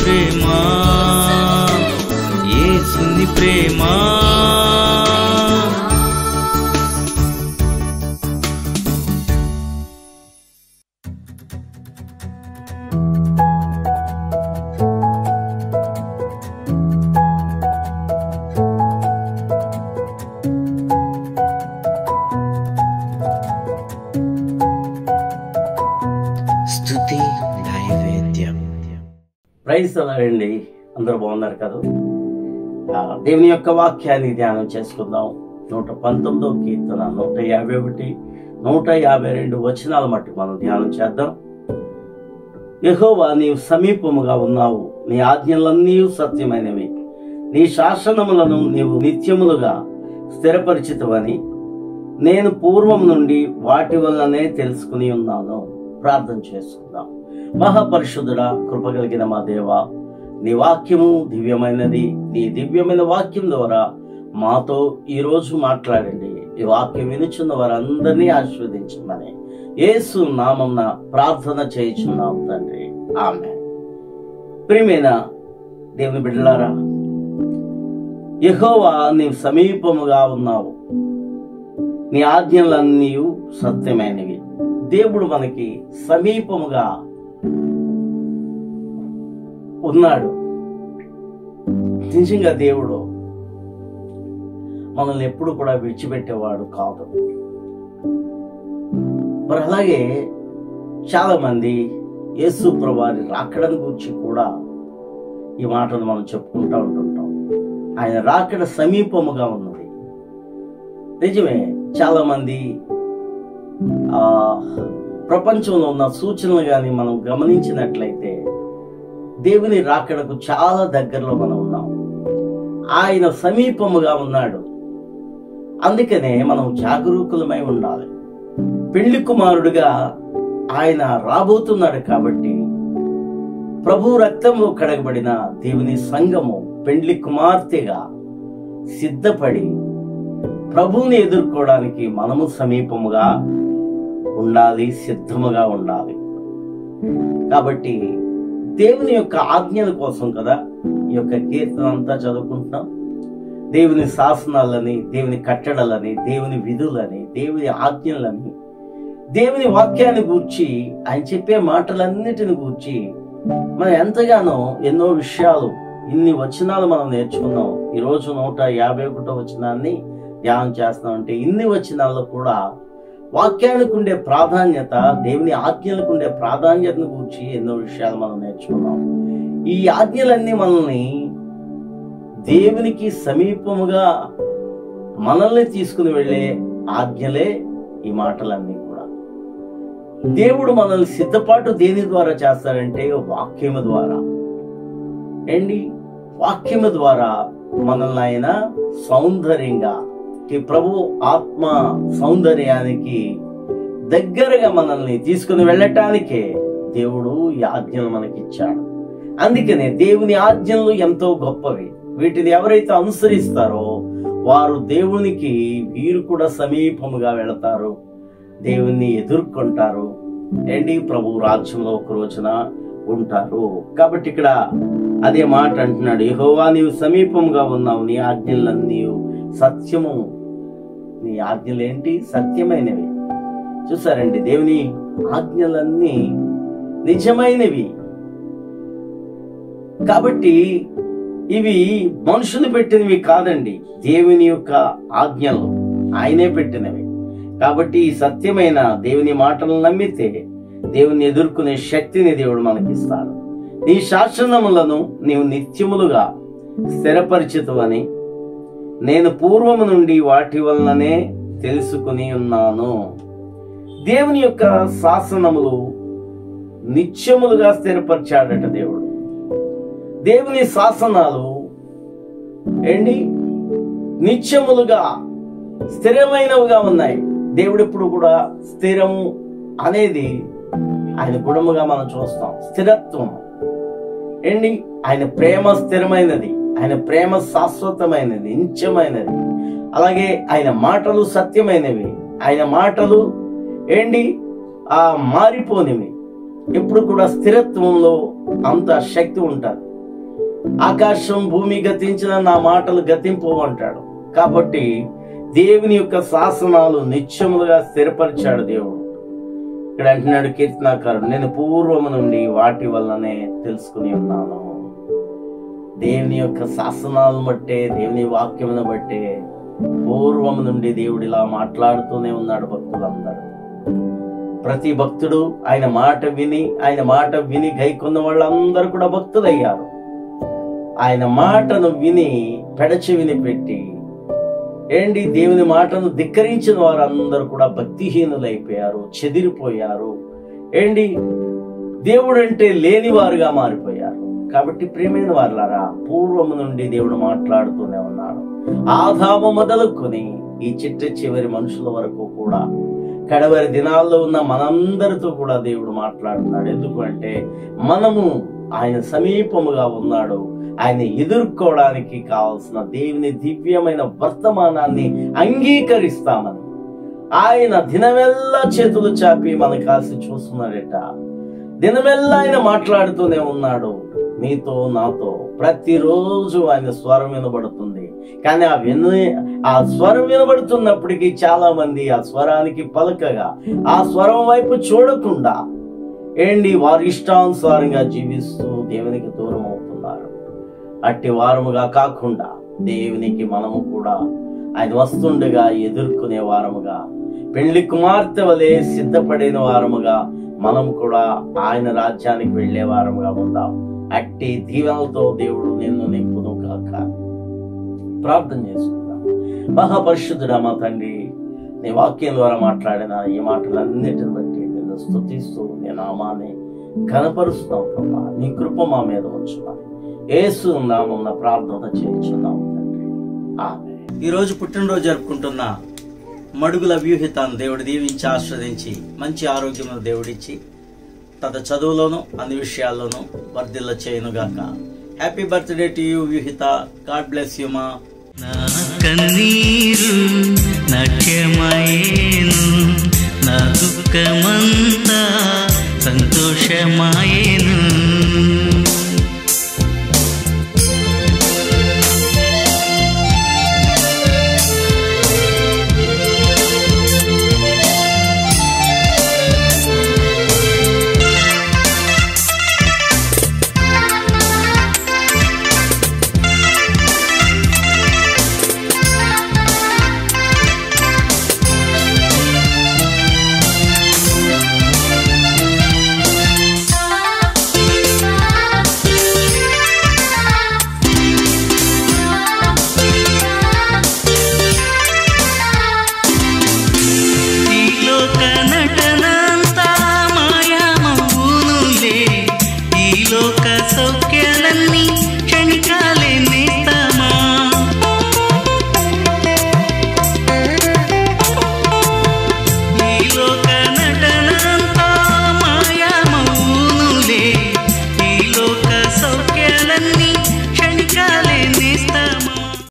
ప్రేమ, యేసుని ప్రేమ. స్తుతి నైవేద్యం. ప్రైజ్ అలాగండి. అందరూ బాగున్నారు కదా? దేవుని యొక్క వాక్యాన్ని ధ్యానం చేసుకుందాం. 119వ కీర్తన 151, 152 వచనాల మట్టుకు మనం ధ్యానం చేద్దాం. యెహోవా, నీవు సమీపముగా ఉన్నావు, నీ ఆజ్ఞలన్నీ సత్యమైనవి, నీ శాసనములను నీవు నిత్యములుగా స్థిరపరిచితవని నేను పూర్వం నుండి వాటి వల్లనే తెలుసుకుని ఉన్నాను. ప్రార్థన చేసుకుందాం. మహాపరిశుద్ధుడా, కృపగలిగిన మా దేవా, నీ వాక్యము దివ్యమైనది. నీ దివ్యమైన వాక్యం ద్వారా మాతో ఈరోజు మాట్లాడండి. ఈ వాక్యం వినుచున్న వారందరినీ ఆశీర్వదించమని యేసు నామమున ప్రార్థన చేయుచున్నాం తండ్రి, ఆమేన్. ప్రియమైన దేవుని బిడ్డలారా, యెహోవా, నీవు సమీపముగా ఉన్నావు, నీ ఆజ్ఞలన్నీ సత్యమైనవి. దేవుడు మనకి సమీపముగా ఉన్నాడు. నిజంగా దేవుడు మనల్ని ఎప్పుడు కూడా విడిచిపెట్టేవాడు కాదు. మరి అలాగే చాలా మంది యేసు ప్రభువారి రాకడ గురించి కూడా ఈ మాటను మనం చెప్పుకుంటూ ఉంటుంటాం. ఆయన రాకడ సమీపముగా ఉన్నది. నిజమే. చాలా మంది ప్రపంచంలో ఉన్న సూచనలు కానీ మనం గమనించినట్లయితే దేవుని రాకడకు చాలా దగ్గరలో మనం ఉన్నాం. ఆయన సమీపముగా ఉన్నాడు. అందుకనే మనం జాగరూకులమై ఉండాలి. పెళ్లి కుమారుడుగా ఆయన రాబోతున్నాడు కాబట్టి ప్రభు రక్తంలో కడగబడిన దేవుని సంఘము పెండ్లి కుమార్తెగా సిద్ధపడి ప్రభువుని ఎదుర్కోవడానికి మనము సమీపముగా ఉండాలి, సిద్ధముగా ఉండాలి. కాబట్టి దేవుని యొక్క ఆజ్ఞల కోసం కదా ఈ యొక్క కీర్తన అంతా చదువుకుంటున్నాం. దేవుని శాసనాలని, దేవుని కట్టడలని, దేవుని విధులని, దేవుని ఆజ్ఞలని, దేవుని వాక్యాన్ని గూర్చి, ఆయన చెప్పే మాటలన్నిటిని గూర్చి మనం ఎంతగానో ఎన్నో విషయాలు, ఇన్ని వచనాలు మనం నేర్చుకున్నాం. ఈరోజు 151వ వచనాన్ని ధ్యానం చేస్తామంటే ఇన్ని వచనాల్లో కూడా వాక్యానికి ఉండే ప్రాధాన్యత, దేవుని ఆజ్ఞలకు ఉండే ప్రాధాన్యతను గురించి ఎన్నో విషయాలు మనం నేర్చుకున్నాం. ఈ ఆజ్ఞలన్నీ మనల్ని దేవునికి సమీపముగా మనల్ని తీసుకుని వెళ్ళే ఆజ్ఞలే ఈ మాటలన్నీ కూడా. దేవుడు మనల్ని సిద్ధపాటు దేని ద్వారా చేస్తాడంటే వాక్యము ద్వారా. ఏంటి? వాక్యము ద్వారా మనల్ని ఆయన సౌందర్యంగా, ఈ ప్రభు ఆత్మ సౌందర్యానికి దగ్గరగా మనల్ని తీసుకుని వెళ్ళటానికే దేవుడు ఈ ఆజ్ఞలు మనకిచ్చాడు. అందుకనే దేవుని ఆజ్ఞలు ఎంతో గొప్పవి. వీటిని ఎవరైతే అనుసరిస్తారో వారు దేవునికి, వీరు కూడా సమీపముగా వెళతారు, దేవుణ్ణి ఎదుర్కొంటారు. ఏంటి? ప్రభు రాజ్యంలో ఒక రోజున ఉంటారు. కాబట్టి ఇక్కడ అదే మాట అంటున్నాడు, యెహోవా, నీవు సమీపముగా ఉన్నావు, నీ ఆజ్ఞలన్నీ సత్యము. నీ ఆజ్ఞలేంటి? సత్యమైనవి. చూసారండి, దేవుని ఆజ్ఞలన్నీ నిజమైనవి. కాబట్టి ఇవి మనుషులు పెట్టినవి కాదండి, దేవుని యొక్క ఆజ్ఞలు ఆయనే పెట్టినవి. కాబట్టి ఈ సత్యమైన దేవుని మాటలను నమ్మితే దేవుని ఎదుర్కొనే శక్తిని దేవుడు మనకిస్తాడు. నీ శాసనములను నీవు నిత్యములుగా స్థిరపరిచితవని నేను పూర్వము నుండి వాటి వలననే తెలుసుకుని ఉన్నాను. దేవుని యొక్క శాసనములు నిత్యములుగా స్థిరపరిచాడట దేవుడు. దేవుని శాసనాలు ఏంటి? నిత్యములుగా స్థిరమైనవిగా ఉన్నాయి. దేవుడు ఎప్పుడు కూడా స్థిరము అనేది ఆయన గుణముగా మనం చూస్తాం. స్థిరత్వం ఏంటి? ఆయన ప్రేమ స్థిరమైనది, ఆయన ప్రేమ శాశ్వతమైనది, నిత్యమైనది. అలాగే ఆయన మాటలు సత్యమైనవి, ఆయన మాటలు ఏంటి? మారిపోనివి. ఎప్పుడు కూడా స్థిరత్వంలో అంత శక్తి ఉంటుంది. ఆకాశం భూమి గతించిన నా మాటలు గతింపు అంటాడు. కాబట్టి దేవుని యొక్క శాసనాలు నిత్యములుగా స్థిరపరిచాడు దేవుడు. ఇక్కడ అంటున్నాడు కీర్తనాకారుడు, నేను పూర్వము నుండి వాటి వల్లనే తెలుసుకుని ఉన్నాను. దేవుని యొక్క శాసనాలను బట్టే, దేవుని వాక్యమును బట్టే పూర్వము నుండి దేవుడు ఇలా మాట్లాడుతూనే ఉన్నాడు భక్తులందరూ. ప్రతి భక్తుడు ఆయన మాట విని గైకొన్న వాళ్ళందరూ కూడా భక్తులయ్యారు. ఆయన మాటను విని పెడచెవిని పెట్టి దేవుని మాటను ధిక్కరించిన వారందరూ కూడా భక్తిహీనులైపోయారు, చెదిరిపోయారు. దేవుడు అంటే లేని వారుగా మారిపోయారు. కాబట్టి ప్రియమైన వారులారా, పూర్వము నుండి దేవుడు మాట్లాడుతూనే ఉన్నాడు. ఆదాము మొదలుకొని ఈ చివరి మనుషుల వరకు కూడా, కడవరి దినాల్లో ఉన్న మనందరితో కూడా దేవుడు మాట్లాడుతున్నాడు. ఎందుకంటే మనము ఆయన సమీపముగా ఉన్నాడు. ఆయన ఎదుర్కోవడానికి కావాల్సిన దేవుని దివ్యమైన వర్తమానాన్ని అంగీకరిస్తామని ఆయన దినమెల్లా చేతులు చాపి మన కాసి చూస్తున్నాడట. దినమెల్లా ఆయన మాట్లాడుతూనే ఉన్నాడు నీతో నాతో. ప్రతిరోజు ఆయన స్వరం వినబడుతుంది. కానీ ఆ స్వరం వినబడుతున్నప్పటికీ చాలా మంది ఆ స్వరానికి పలకగా, ఆ స్వరం వైపు చూడకుండా వారి ఇష్టానుసారంగా జీవిస్తూ దేవునికి దూరం అవుతున్నారు. అట్టి వారముగా కాకుండా దేవునికి మనము కూడా ఆయన వస్తుండగా ఎదుర్కొనే వారముగా, పెళ్లి కుమార్తె వలె సిద్ధపడిన వారముగా మనం కూడా ఆయన రాజ్యానికి వెళ్లే వారముగా ఉందాం. అట్టి దీవెనలతో దేవుడు నిన్ను నింపును కాక. ప్రార్థన చేసుకుందాం. మహాపరిశుద్ధుడా మా తండ్రి, నీ వాక్యం ద్వారా మాట్లాడిన ఈ మాటలన్నిటిని బట్టి నిన్ను స్తుతిస్తూ నీ నామాన్ని ఘనపరుస్తున్నాం ప్రభా. నీ కృప మా మీద ఉంచుమని యేసు నామమున ప్రార్థన చేయించున్నాం తండ్రి. ఆమేన్. ఈ రోజు పుట్టినరోజు జరుపుకుంటున్న మడుగుల వ్యూహితాన్ని దేవుడు దీవించి ఆశ్రదించి మంచి ఆరోగ్యమును దేవుడిచ్చి తన చదువులోను అన్ని విషయాల్లోనూ వర్ధిల్ల చేయనుగాక. Happy birthday to you Vyuhita. God bless you మా. నా కన్నీరు నాట్యమాయేను, నా దుఃఖమంతా సంతోషమాయేను. So